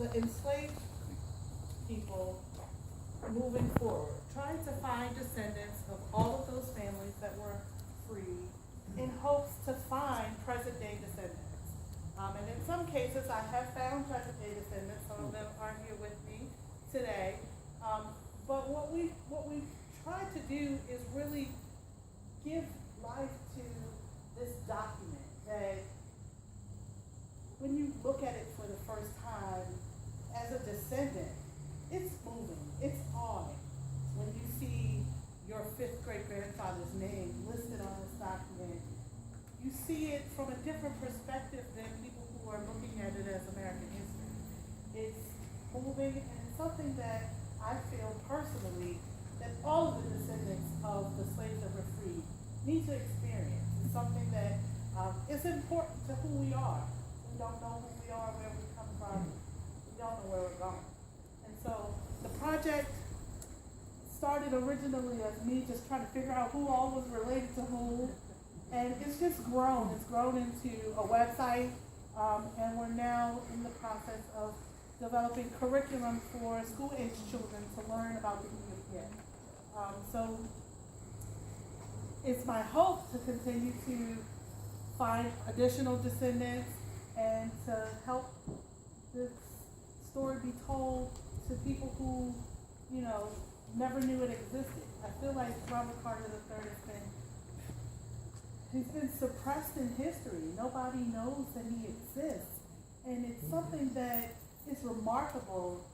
the enslaved people moving forward, trying to find descendants of all of those families that were free in hopes to find present day descendants. And in some cases, I have found present day descendants. Some of them are here with me today. But what we try to do is really give life to this document that when you look at it for the first time as a descendant, it's moving, it's awing. When you see your fifth great grandfather's name listed on this document, you see it from a different perspective than people who are looking at it as American history. It's moving, and it's something that I feel personally that all of the descendants of the slaves that were freed need to experience. It's something that is important to who we are. We don't know who we are, where we come from. We don't know where we're going. And so the project started originally as me just trying to figure out who all was related to who. And it's just grown. It's grown into a website, and we're now in the process of developing curriculum for school-age children to learn about the Union. So it's my hope to continue to find additional descendants and to help this story be told to people who, you know, never knew it existed. I feel like Robert Carter III he's been suppressed in history. Nobody knows that he exists. And it's something that is remarkable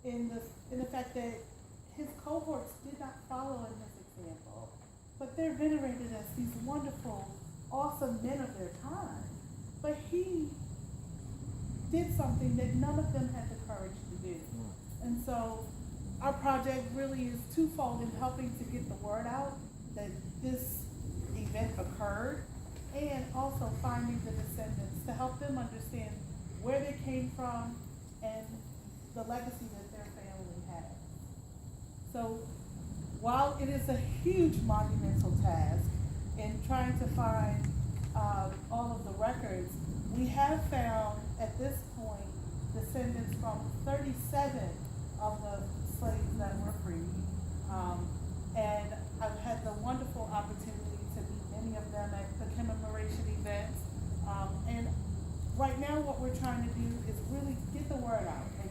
in the fact that his cohorts did not follow in his example, but they're venerated as these wonderful, awesome men of their time. But he did something that none of them had the courage to do. And so our project really is twofold in helping to get the word out that this event occurred, and also finding the descendants to help them understand where they came from and the legacy that their family had. So while it is a huge monumental task in trying to find all of the records, we have found at this point descendants from 37 of the slaves that were freed. And I've had the wonderful opportunity to meet many of them at the commemoration events. And right now what we're trying to do is really get the word out and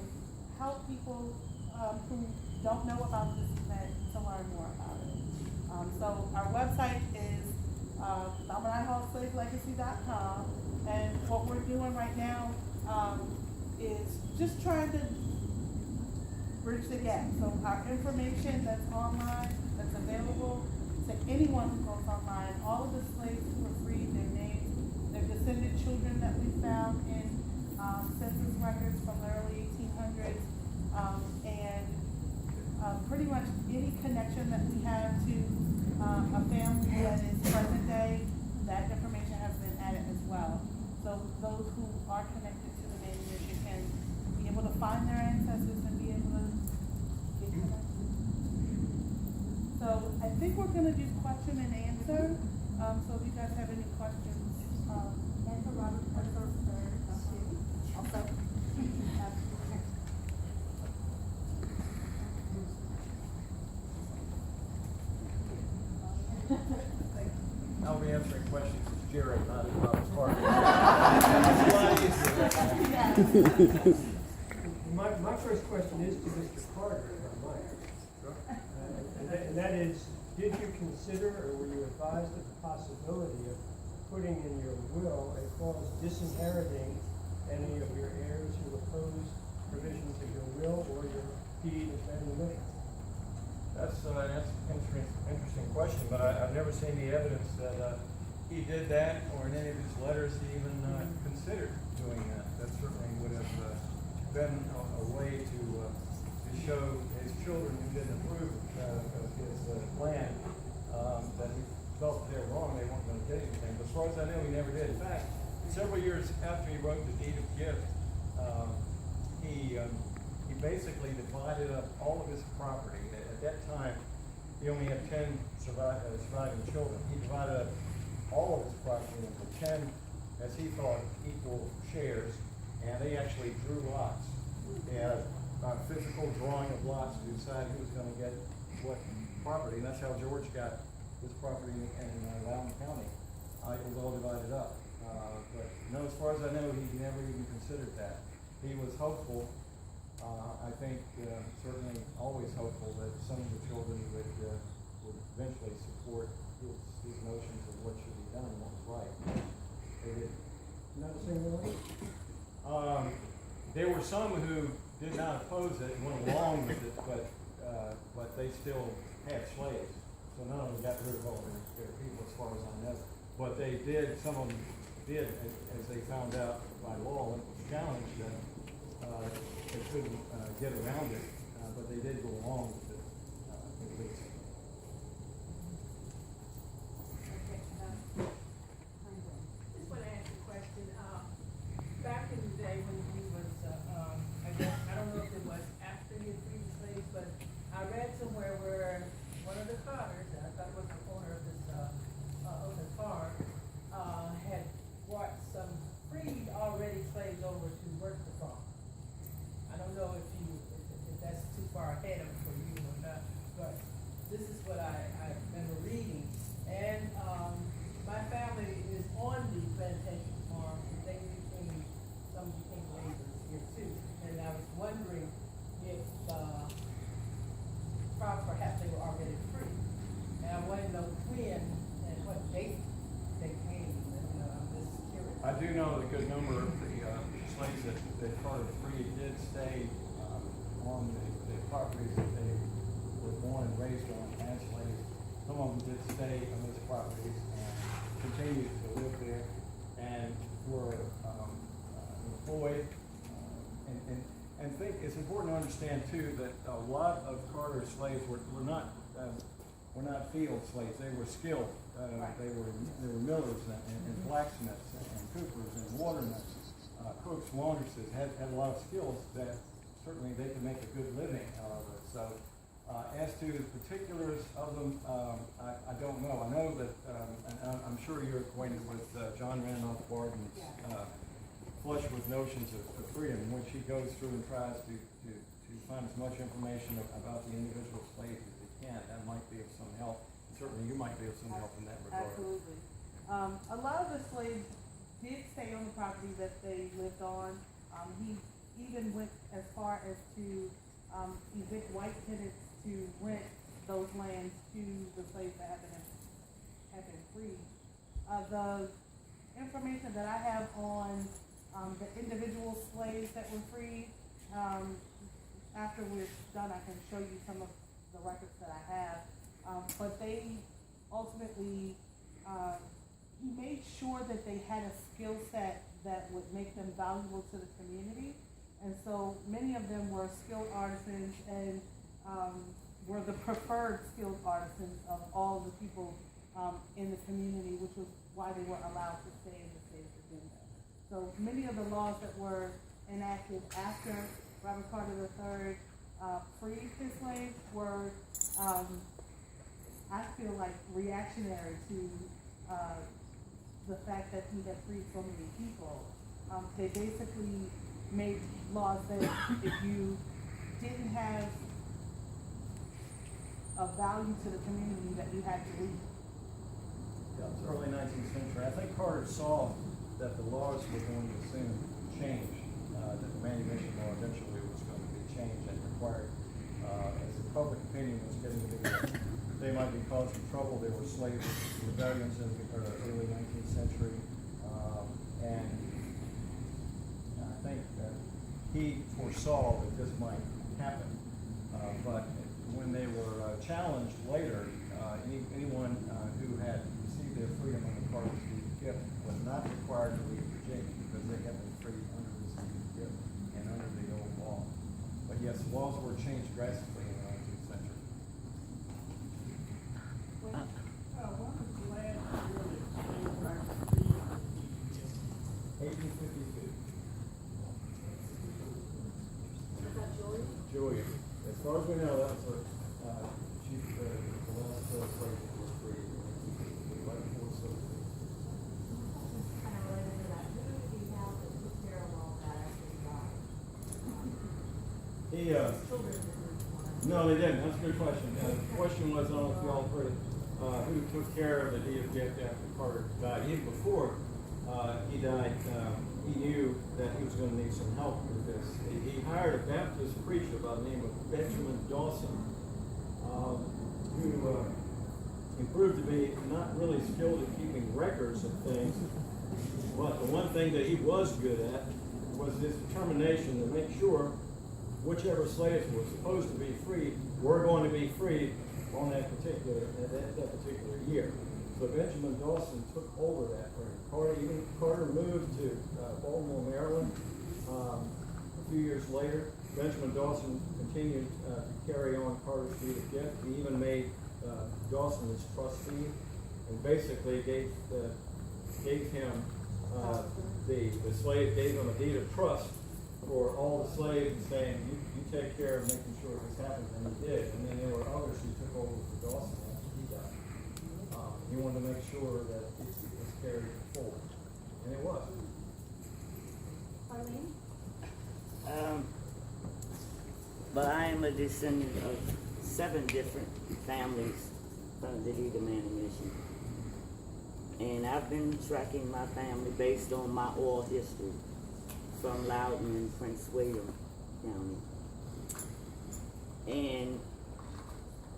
help people who don't know about this event to learn more about it. So our website is SlaveLegacy.com, and what we're doing right now is just trying to bridge the gap. So our information that's online, that's available to anyone who goes online, all of the slaves who were freed, their names, their descendant children that we found in census records from the early 1800s, and pretty much any connection that we have to a family that is present day, that information has been added as well. So those who are connected to the Manumission can be able to find their ancestors and be able to get connected. So I think we're going to do question and answer. So if you guys have any questions, answer Robert Carter III. Also, I'll be answering questions as Jared, not as Robert Carter. My first question is to Mr. Carter, if I might. And that is, did you consider or were you advised of the possibility of putting in your will a clause disinheriting any of your heirs who oppose provisions of your will or your deed of manumission? That's an interesting question, but I've never seen the evidence that he did that, or in any of his letters he even considered doing that. That certainly would have been a way to show his children who didn't approve of his plan that he felt they're wrong, they weren't going to get anything. But as far as I know, he never did. In fact, several years after he wrote the deed of gift, he basically divided up all of his property. At that time, he only had 10 surviving children. He divided up all of his property into 10, as he thought, equal shares, and they actually drew lots. he had a physical drawing of lots to decide who was gonna get what property, and that's how George got his property in Loudoun County. It was all divided up. But no, as far as I know, he never even considered that. He was hopeful, I think, certainly always hopeful that some of the children would eventually support his notions of what should be done and what was right. They did. Not a single one? There were some who did not oppose it and went along with it, but they still had slaves. So none of them got rid of all their people, as far as I know. But they did, some of them did, as they found out by law, and it was challenged, they couldn't get around it, but they did go along with it, at least. Okay, just want to ask a question. Back in the day when he was, I guess, I don't know if it was after he had freed the slaves, but I read somewhere where one of the Carters, I thought it was the owner of this, of the farm, had brought some freed already slaves over to work the farm. I don't know if that's too far ahead of for you or not, but this is what I remember reading. And, my family is on the plantation farm, and some became laborers here too. And I was wondering if, perhaps they were already free. And I wanted to know when and what date they came, and, I'm just curious. I do know that a good number of the slaves that Carter freed did stay on the properties that they were born and raised on as slaves. Some of them did stay on those properties and continued to live there and were employed. And think it's important to understand too that a lot of Carter's slaves were not field slaves. They were skilled. Right. They were millers and blacksmiths and coopers and watermen, cooks, laundresses, had a lot of skills that certainly they could make a good living out of it. So as to the particulars of them, I don't know. I know that, and I'm sure you're acquainted with John Randolph Barton's Flush with Notions of Freedom, in which he goes through and tries to find as much information about the individual slaves as he can. That might be of some help. Certainly you might be of some help in that regard. Absolutely. A lot of the slaves did stay on the property that they lived on. He even went as far as to evict white tenants to rent those lands to the slaves that have been freed. The information that I have on the individual slaves that were freed, after we're done, I can show you some of the records that I have. But they ultimately, he made sure that they had a skill set that would make them valuable to the community. And so many of them were skilled artisans and were the preferred skilled artisans of all the people in the community, which was why they were allowed to stay in the state of Virginia. So many of the laws that were enacted after Robert Carter III freed his slaves were, I feel like, reactionary to the fact that he had freed so many people. They basically made laws that if you didn't have a value to the community, that you had to leave. Yeah, it's early 19th century. I think Carter saw that the laws were going to soon change, that the Manumission law eventually was going to be changed and required, as the public opinion was getting to be, they might be causing trouble. There were slave rebellions in the early 19th century, and I think that he foresaw that this might happen, but when they were challenged later, anyone who had received their freedom under Carter's gift was not required to leave Virginia because they had been freed under this gift and under the old law. But yes, laws were changed drastically in the 19th century. When was the last year that slave rights freed? 1852. Was that Julia? Julia. As far as we know, that was the last slave that was freed. Right before slavery. Kind of related to that, who did he have that took care of all that after he died? He, no, they didn't. That's a good question. The question was, I don't know if you all heard it, who took care of the deed of gift after Carter died. Even before he died, he knew that he was going to need some help with this. He hired a Baptist preacher by the name of Benjamin Dawson, who proved to be not really skilled at keeping records of things. But the one thing that he was good at was his determination to make sure whichever slaves were supposed to be free were going to be free on that particular year. So Benjamin Dawson took over that for him. Carter moved to Baltimore, Maryland. A few years later, Benjamin Dawson continued to carry on Carter's deed of gift. He even made Dawson his trustee, and basically gave him the slave, gave him a deed of trust for all the slaves, saying, you take care of making sure this happens, and he did. And then there were others who took over for Dawson after he died. He wanted to make sure that it was carried forward, and it was. Arlene? But I am a descendant of 7 different families from the deed of Manumission. And I've been tracking my family based on my oral history from Loudoun and Prince William County. And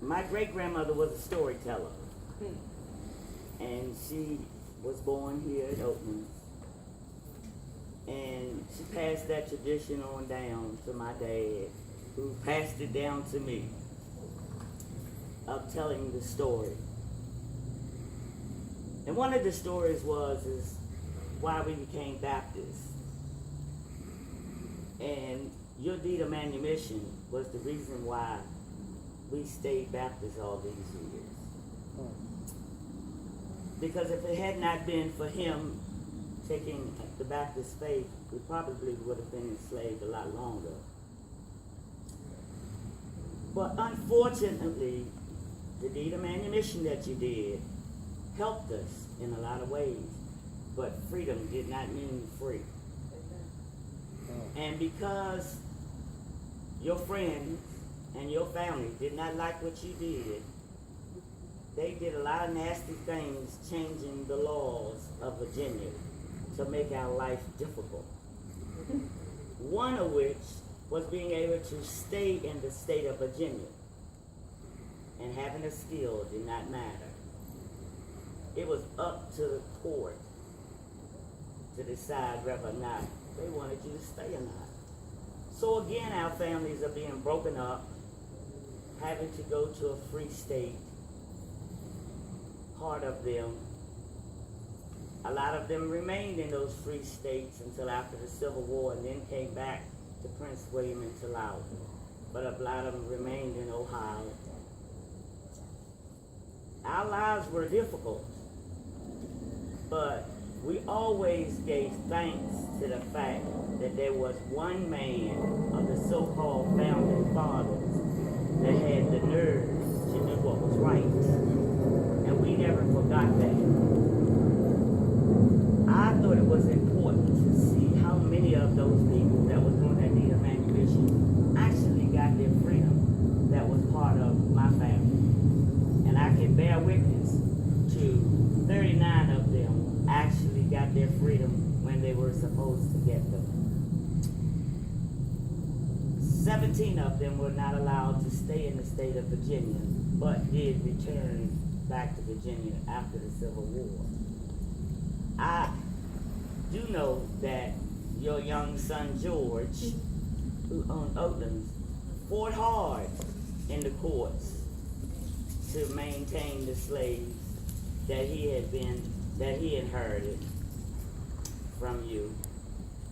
my great-grandmother was a storyteller. And she was born here at Oakland. And she passed that tradition on down to my dad, who passed it down to me, of telling the story. And one of the stories is why we became Baptists. And your deed of manumission was the reason why we stayed Baptist all these years. Because if it had not been for him taking the Baptist faith, we probably would have been enslaved a lot longer. But unfortunately, the deed of manumission that you did helped us in a lot of ways, but freedom did not mean free. And because your friends and your family did not like what you did, they did a lot of nasty things, changing the laws of Virginia to make our life difficult. One of which was being able to stay in the state of Virginia, and having a skill did not matter. It was up to the court to decide whether or not they wanted you to stay or not. So again, our families are being broken up, having to go to a free state. Part of them, a lot of them remained in those free states until after the Civil War, and then came back to Prince William and to Loudoun. But a lot of them remained in Ohio. Our lives were difficult, but we always gave thanks to the fact that there was one man of the so-called founding fathers that had the nerve to do what was right. And we never forgot that. I thought it was important to see how many of those people that was doing that deed of manumission actually got their freedom that was part of my family. And I can bear witness to 39 of them actually got their freedom when they were supposed to get them. 17 of them were not allowed to stay in the state of Virginia, but did return back to Virginia after the Civil War. I do know that your young son George, who owned Oakland, fought hard in the courts to maintain the slaves that he inherited from you,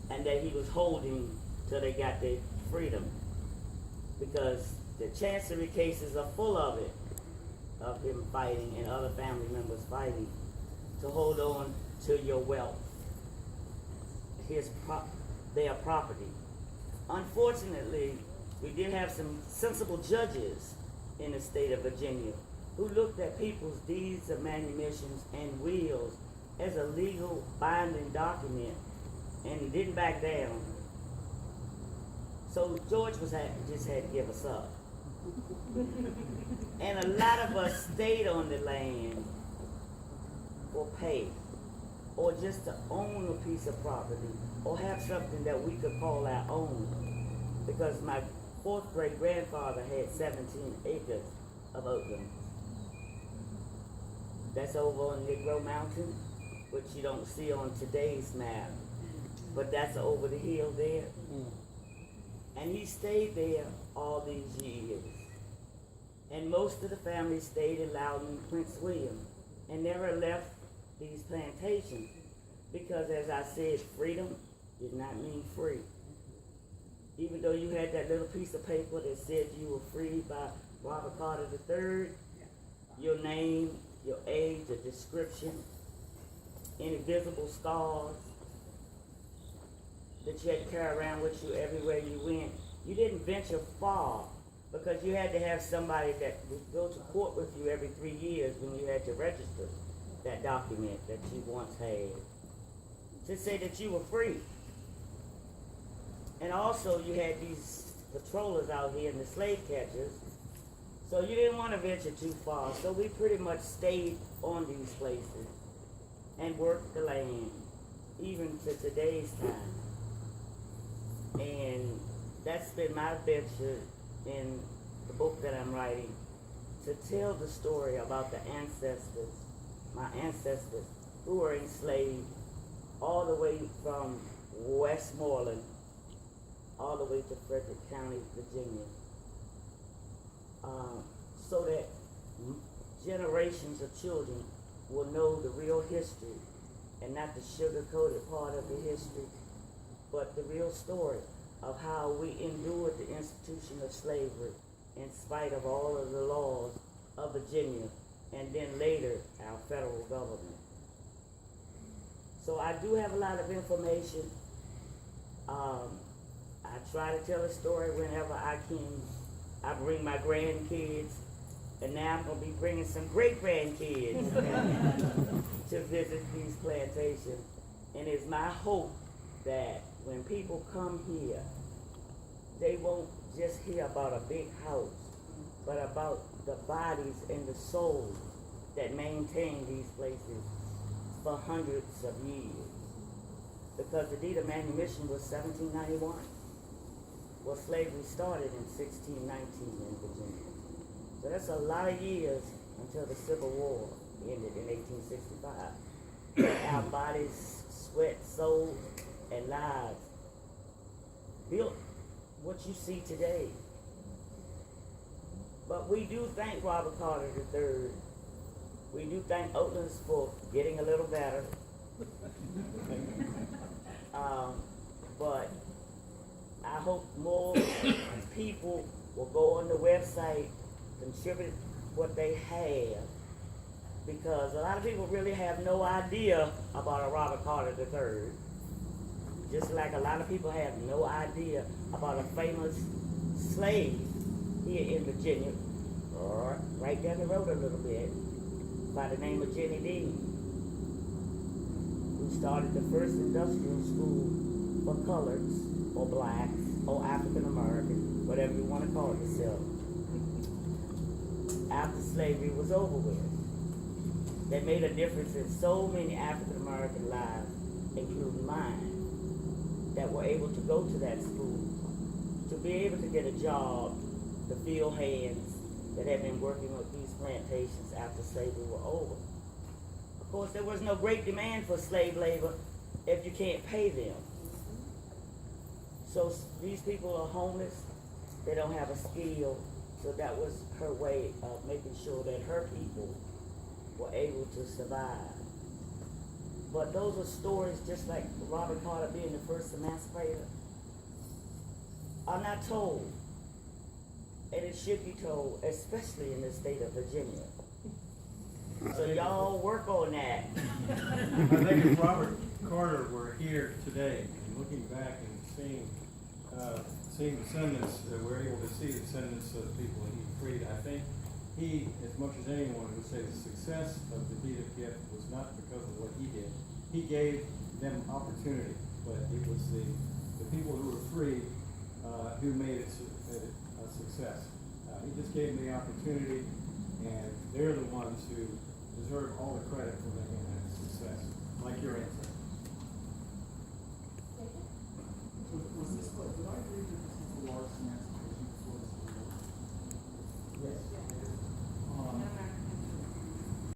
and that he was holding till they got their freedom. Because the chancery cases are full of it, of him fighting and other family members fighting to hold on to your wealth, their property. Unfortunately, we did have some sensible judges in the state of Virginia who looked at people's deeds of manumissions and wills as a legal binding document and didn't back down. So George just had to give us up. And a lot of us stayed on the land or pay, or just to own a piece of property, or have something that we could call our own. Because my fourth great grandfather had 17 acres of oatland. That's over on Negro Mountain, which you don't see on today's map. But that's over the hill there. And he stayed there all these years. And most of the family stayed in Loudon, Prince William, and never left these plantations. Because as I said, freedom did not mean free. Even though you had that little piece of paper that said you were freed by Robert Carter III, your name, your age, your description, any visible scars that you had to carry around with you everywhere you went, you didn't venture far because you had to have somebody that would go to court with you every 3 years when you had to register that document that you once had to say that you were free. And also you had these patrollers out here and the slave catchers, so you didn't want to venture too far. So we pretty much stayed on these places and worked the land, even to today's time. And that's been my venture in the book that I'm writing, to tell the story about the ancestors, my ancestors who were enslaved all the way from Westmoreland all the way to Frederick County, Virginia, so that generations of children will know the real history and not the sugar-coated part of the history, but the real story of how we endured the institution of slavery in spite of all of the laws of Virginia and then later our federal government. So I do have a lot of information. I try to tell a story whenever I can. I bring my grandkids, and now I'm going to be bringing some great-grandkids to visit these plantations. And it's my hope that when people come here, they won't just hear about a big house, but about the bodies and the souls that maintain these places for hundreds of years. Because the deed of manumission was 1791. Well, slavery started in 1619 in Virginia. So that's a lot of years until the Civil War ended in 1865. Our bodies, sweat, soul, and lives built what you see today. But we do thank Robert Carter III. We do thank Oatlands for getting a little better. But I hope more people will go on the website, contribute what they have, because a lot of people really have no idea about a Robert Carter III. Just like a lot of people have no idea about a famous slave here in Virginia, or right down the road a little bit, by the name of Jenny Dean, who started the first industrial school for coloreds, or blacks, or African Americans, whatever you want to call yourself, after slavery was over with. That made a difference in so many African American lives, including mine, that were able to go to that school, to be able to get a job, to fill hands that had been working with these plantations after slavery were over. Of course, there was no great demand for slave labor if you can't pay them. So these people are homeless, they don't have a skill, so that was her way of making sure that her people were able to survive. But those are stories just like Robert Carter being the first emancipator are not told. And it should be told, especially in the state of Virginia. So y'all work on that. I think if Robert Carter were here today, and looking back and seeing descendants, we're able to see descendants of the people that he freed, I think he, as much as anyone, would say the success of the deed of gift was not because of what he did. He gave them opportunity, but it was the people who were free who made it a success. He just gave them the opportunity, and they're the ones who deserve all the credit for making that a success, like your ancestors.